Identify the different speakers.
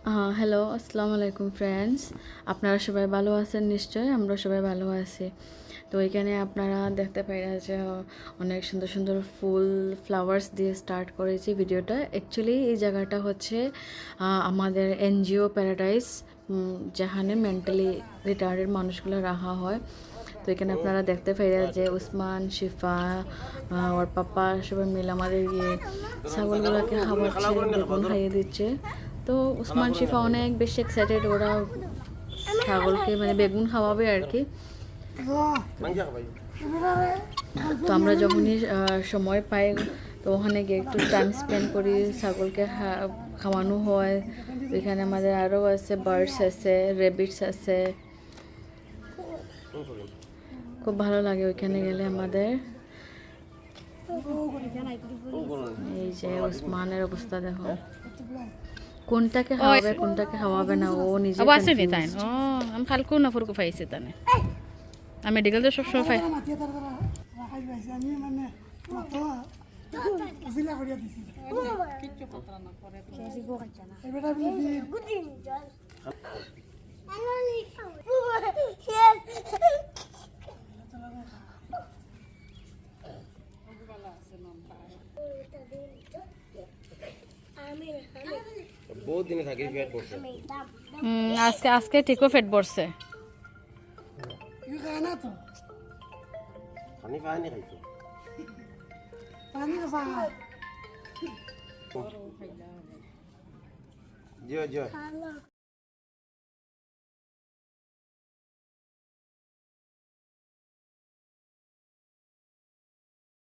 Speaker 1: Hello, আসসালামু আলাইকুম friends. আপনারা সবাই ভালো আছেন নিশ্চয়ই, আমরা সবাই ভালো আছি। তো এখানে আপনারা দেখতে পাই যে অনেক সুন্দর সুন্দর ফুল ফ্লাওয়ার্স দিয়ে স্টার্ট করেছি ভিডিওটা। অ্যাকচুয়ালি এই জায়গাটা হচ্ছে আমাদের এনজিও প্যারাডাইস, যেখানে মেন্টালি রিটার্ডেড মানুষগুলো রাখা হয়। তো এখানে আপনারা দেখতে পাই যে উসমান, শিফা, ওর পাপা সবাই মিলে আমাদের ছাগলগুলোকে খাওয়াচ্ছে, বেগুন খাইয়ে দিচ্ছে। তো উসমান, শিফা অনেক বেশি এক্সাইটেড, ওরা ছাগলকে মানে বেগুন খাওয়াবে আর কি। তো আমরা যখনই সময় পাই তো ওখানে গিয়ে একটু টাইম স্পেন্ড করি, ছাগলকে খাওয়ানো হয়। এখানে আমাদের আরও আছে, বার্ডস আছে, রেবিটস আছে। খুব ভালো লাগে ওইখানে গেলে আমাদের। এই যে উসমানের অবস্থা দেখো, কোনটাকে খাওয়াবে কোনটাকে খাওয়াবে না ও নিজে
Speaker 2: আসেনি তাই আমি খালকো না ফুরকো পাইছি তানে আমি মেডিকেল তো সবসময় পাই
Speaker 3: বহুত দিনে থাকি ফেট পড়ছে
Speaker 2: আজকে আজকে ঠিকও ফেট পড়ছে
Speaker 3: পানি পানি খাইছো
Speaker 4: পানি খাবা
Speaker 3: জিও জিও